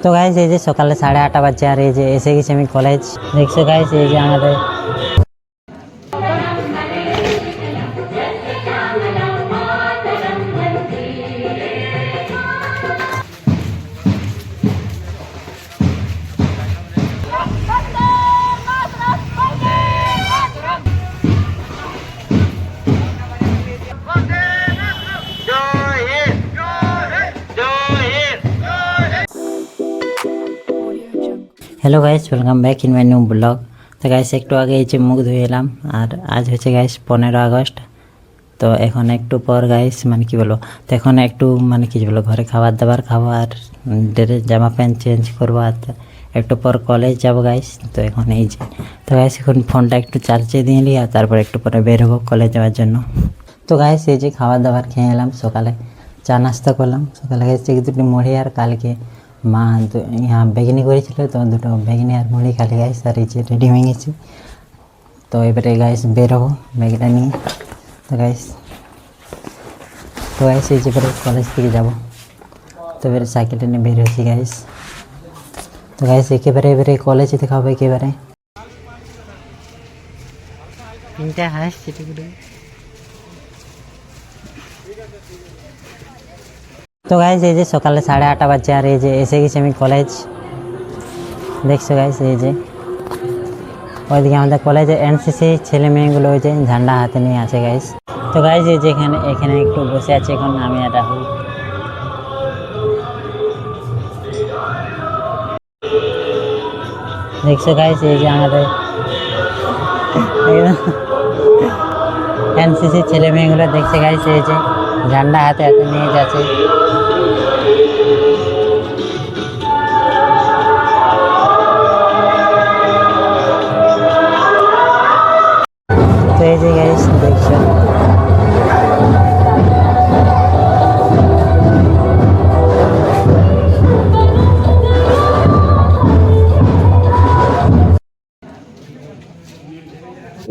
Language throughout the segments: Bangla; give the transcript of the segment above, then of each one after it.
তো গাইস এই যে সকালে 8:30 বাজে আর এই যে এসে গেছি আমি কলেজ। দেখছো গাইস এই যে আমাদের hello guys, welcome back in my new blog. তো গাইস একটু আগে এই যে মুখ ধুয়ে এলাম আর আজ হচ্ছে গাইস 15 আগস্ট। তো এখন একটু পর গাইস মানে কি বলবো, তো এখন একটু মানে কি বলবো ঘরে খাবার দাবার খাবো আর ড্রেস জামা প্যান্ট চেঞ্জ করবো আর একটু পর কলেজ যাবো গাইস। তো এখন এই যে তো গাইস এখন ফোনটা একটু চার্জে দিয়ে নিই আর তারপর একটু পরে বের হবো কলেজ যাওয়ার জন্য। তো গাইস এই যে খাবার দাবার খেয়ে এলাম, সকালে চা নাস্তা করলাম। সকালে গেছে দুটো মুড়ি আর কালকে মা বেগনি করেছিল, তো দুটো বেগনি আর মুড়ি খালি গাইস। আর এই যে রেডি হয়ে গেছি, তো এবারে গাইস বের হবো ব্যাগটা নিয়ে। তো গাইস এই যে এবারে কলেজ থেকে যাবো, তো এবারে সাইকেলটা নিয়ে বের হয়েছি গাইস। তো গাইস এবারে কলেজে দেখা হবে একেবারে। তিনটা হাসছে টিকুটে। তো গাইস এই যে সকালে 8:30 বাজে আর এই যে এসে গেছি আমি কলেজ। দেখছো গাইস এই যে ওইদিকে আমাদের কলেজে এনসিসি ছেলে মেয়েগুলো ওই যে ঝান্ডা হাতে নিয়ে আছে গাইস। তো গাইস এই যে এখানে একটু বসে আছি এখন আমি আর রাহুল। দেখছো গাইস এই যে আমাদের এনসিসি ছেলে মেয়েগুলো দেখছে গাইস এই যে ঝান্ডা হাতে হাতে নিয়ে যাচ্ছে। তো এই যে গাইস দেখছো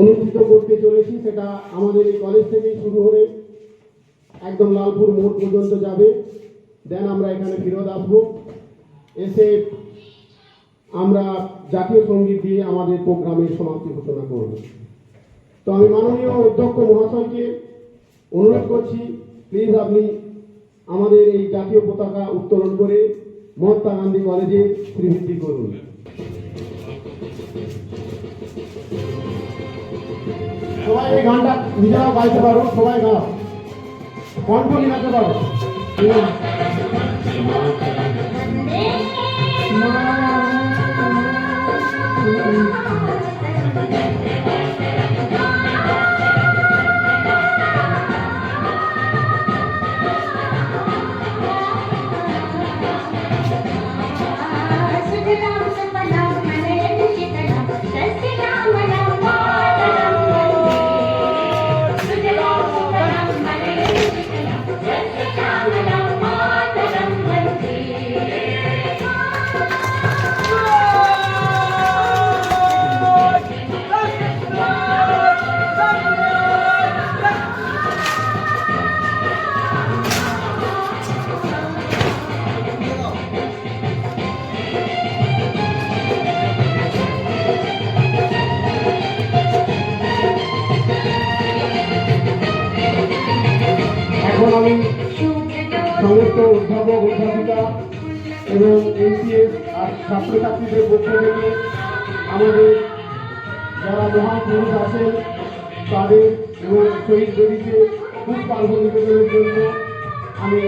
অনুষ্ঠিত করতে চলেছি, সেটা আমাদের এই কলেজ থেকেই শুরু হয়ে একদম লালপুর মোড় পর্যন্ত যাবে। দেন আমরা এখানে ফেরত আসবো, এসে আমরা জাতীয় সঙ্গীত দিয়ে আমাদের প্রোগ্রামের সমাপ্তি ঘোষণা করব। তো আমি মাননীয় অধ্যক্ষ মহাশয়কে অনুরোধ করছি, প্লিজ আপনি আমাদের এই জাতীয় পতাকা উত্তোলন করে মহাত্মা গান্ধী কলেজে শ্রীবৃদ্ধি করুন। সবাই এই গানটা নিজেরাও গাইতে পারো, সবাই গাও, কণ্ঠ নিতে পারো। এখন আমি সমস্ত অধ্যাপক অধ্যাপিকা এবং এমসিএস আর ছাত্রছাত্রীদের পক্ষ থেকে আমাদের যারা মহান পুরুষ আছেন তাদের এবং শহীদ বেদিতে পুষ্পার্ঘ্য নিবেদনের জন্য আমি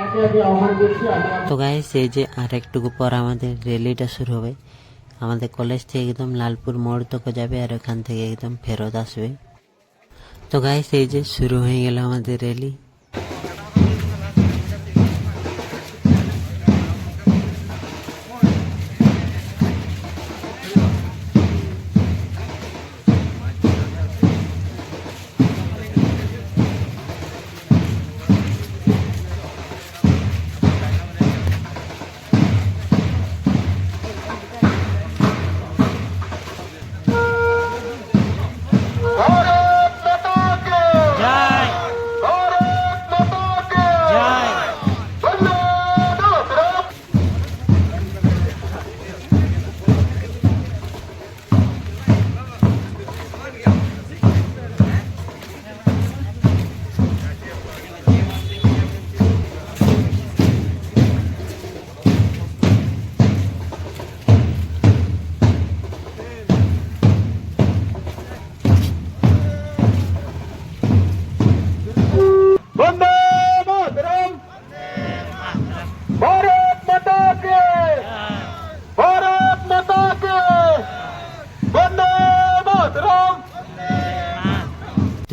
একে একে আহ্বান করছি। তো গাইস এই যে আর একটু পর আমাদের র্যালিটা শুরু হবে। আমাদের কলেজ থেকে একদম লালপুর মোড় তক যাবে আর ওখান থেকে একদম ফেরত আসবে। তো গাইস এই যে শুরু হয়ে গেল আমাদের র্যালি।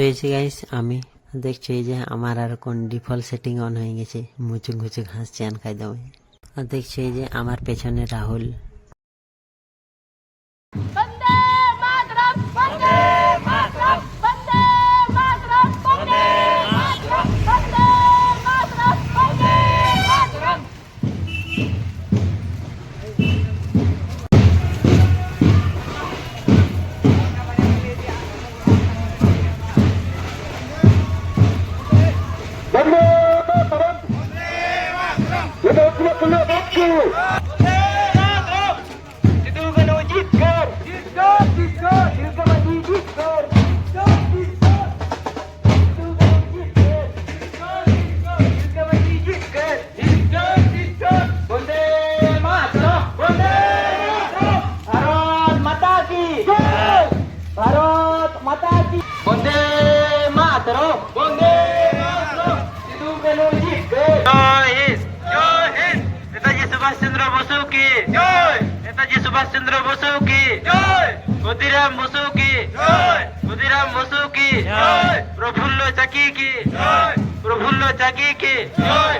রয়েছি গাইস আমি। দেখছি এই যে আমার আর কোন ডিফল্ট সেটিং অন হয়ে গেছে, মুচুক মুচুক হাসছে আন খাই দাও। আর দেখছি এই যে আমার পেছনে রাহুল। वंदे मातरम वंदे मातरम वंदे मातरम वंदे मातरम वंदे मातरम वंदे मातरम नेताजी सुभाष चंद्र बसु की जय। नेताजी सुभाष चंद्र बसु की जय। खुदीराम बसु की जय। खुदीराम बसु की जय। प्रफुल्ल चाकी की जय। प्रफुल्ल चाकी की जय।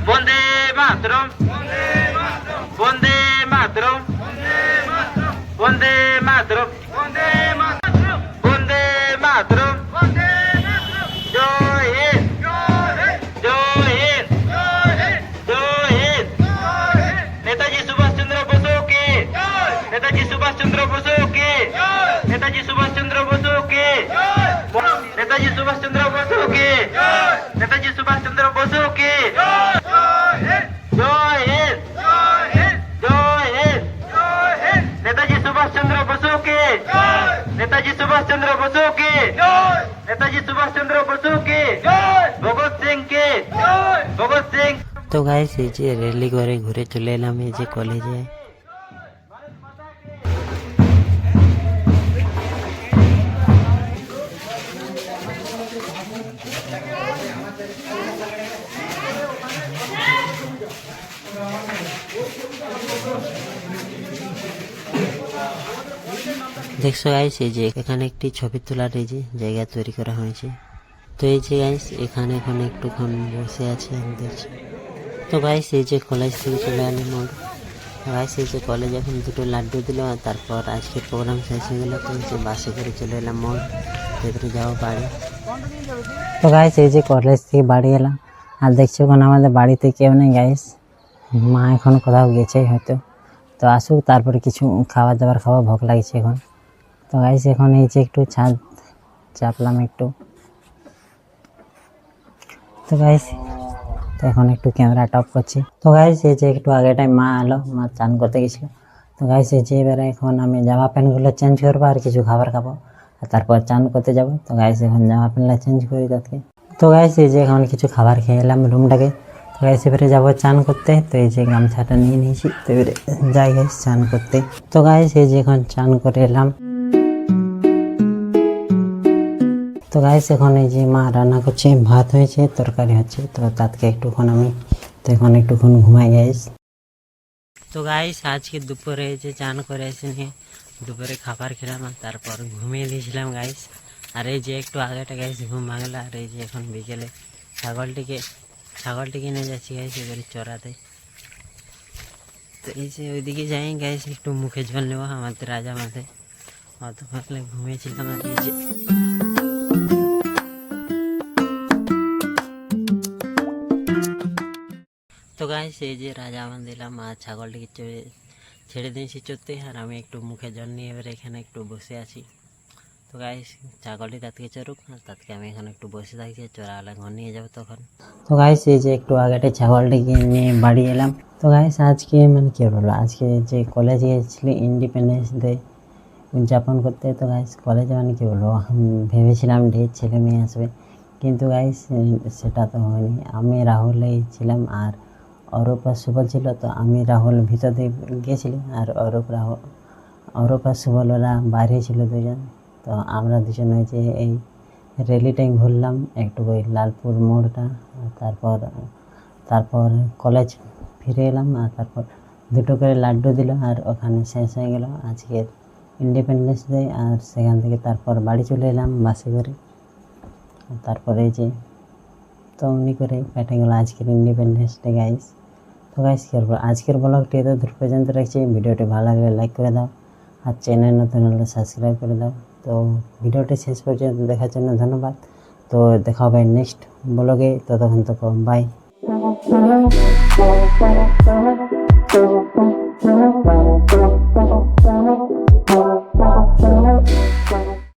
वंदे मातरम वंदे मातरम वंदे मातरम वंदे मातरम वंदे मातरम वंदे मातरम वंदे मातरम जय हिंद जय हिंद जय हिंद नेताजी सुभाष चंद्र बसु की नेताजी सुभाष चंद्र बसु की नेताजी सुभाष चंद्र बसु की नेताजी सुभाष चंद्र बसु की नेताजी सुभाष चंद्र बसु की जय हिंद जय हिंद नेताजी सुभाष चंद्र बसु की नेताजी सुभाष चंद्र बसु की नेताजी सुभाष चंद्र बसु की भगत सिंह की भगत सिंह। তো গাইস এই যে রেলি করে ঘুরে চলে এলাম এই যে কলেজে। দেখছো গাইস এই যে এখানে একটি ছবি তোলার এই যে জায়গা তৈরি করা হয়েছে। তো এই যে গাইস এখানে এখন একটুক্ষণ বসে আছি আমি দেখছি। তো গাইস এই যে কলেজ থেকে চলে এলাম মোড়। গাইস এই যে কলেজ এখন দুটো লাড্ডু দিল আর তারপর আজকের প্রোগ্রাম শেষ হয়ে গেল। তো এই যে বাসে করে চলে এলাম মোড়, এবারে যাবো বাড়ি। তো গাইস এই যে কলেজ থেকে বাড়ি এলাম আর দেখছি ওখানে আমাদের বাড়িতে কেউ নেই গাইস, মা এখন কোথাও গেছে হয়তো। তো আসুক তারপরে কিছু খাবার দাবার খাওয়া, ভোগ লাগছে এখন। তো গাইস এখন এই যে একটু ছাদ চাপলাম একটু। তো গাইস তো এখন একটু ক্যামেরা টপ করছি। তো গাইস এই যে একটু আগে টাইম মা এলো, মা চান করতে গেছিলো। তো গাইস এই যে এবারে এখন আমি জামা প্যান্টগুলো চেঞ্জ করবো আর কিছু খাবার খাবো আর তারপর চান করতে যাব। তো গাইস এখন জামা প্যান্টটা চেঞ্জ করি তাকে। তো গাইস এই যে এখন কিছু খাবার খেয়ে এলাম রুমটাকে। তো গাইস এবারে যাবো চান করতে। তো এই যে গামছাটা নিয়ে নিয়েছি, তো এবারে যাই গাইস চান করতে। তো গাইস এই যে এখন চান করে এলাম। তো গাইস এখন এই যে মা রান্না করছে, ভাত হয়েছে, তরকারি হচ্ছে। তো তাকে একটুক্ষণ আমি তো এখন একটুক্ষণ ঘুমাই গাইস। তো গাইস আজকে দুপুরে যে চান করে এসে নিয়ে দুপুরে খাবার খেলাম আর তারপর ঘুমিয়ে দিয়েছিলাম গাইস। আর এই যে একটু আগেটা গাইস ঘুম ভাঙলো। আর এই যে এখন বিকেলে ছাগলটিকে নিয়ে যাচ্ছি গাইস এবারে চড়াতে। তো এই যে ওইদিকে যাই গাইস, একটু মুখে জল নেবো আমাদের রাজা মাঠে। অতক্ষণ ঘুমিয়েছিলাম। আর এই যে তো গাইস এই যে রাজা মান দিলাম আর ছাগলটিকে ছেড়ে দিয়েছি চড়তে। আর আমি একটু মুখে জল নিয়ে এবারে এখানে একটু বসে আছি। তো গাইস ছাগলটি তাদেরকে চড়ুক আর তাদেরকে আমি এখানে একটু বসে থাকি, চড়াওয়ালা ঘর নিয়ে যাবো তখন। তো গাইস এই যে একটু আগেটা ছাগলটিকে নিয়ে বাড়ি এলাম। তো গাইস আজকে মানে কী বলবো, আজকে যে কলেজে গিয়েছিলি ইন্ডিপেন্ডেন্স ডে উদযাপন করতে। তো গাইস কলেজে মানে কী বলবো, ভেবেছিলাম ঢের ছেলে মেয়ে আসবে, কিন্তু গাইস সেটা তো হয়নি। আমি রাহুলেই ছিলাম আর অরূপ আর সুবল ছিল। তো আমি রাহুল ভিতর দিয়ে গিয়েছিলি আর অরূপ আর সুবল ওরা বাইরে ছিল দুজন। তো আমরা দুজন ওই যে এই রেলিটাই ঘুরলাম একটু, ওই লালপুর মোড়টা। তারপর কলেজ ফিরে এলাম আর তারপর দুটো করে লাড্ডু দিল আর ওখানে শেষ হয়ে গেল আজকের ইন্ডিপেন্ডেন্স ডে। আর সেখান থেকে তারপর বাড়ি চলে এলাম বাসে করে। তারপরে এই যে তো অমনি করে কেটে গেল আজকের ইন্ডিপেন্ডেন্স ডে গাইস। তো গাইস আজকের ব্লগটি এত দূর পর্যন্ত রাখছি। ভিডিওটি ভালো লাগলে লাইক করে দাও, আর চ্যানেল নতুন হলে সাবস্ক্রাইব করে দাও। তো ভিডিওটি শেষ পর্যন্ত দেখার জন্য ধন্যবাদ। তো দেখা হবে নেক্সট ব্লগে, ততক্ষণ তো বাই।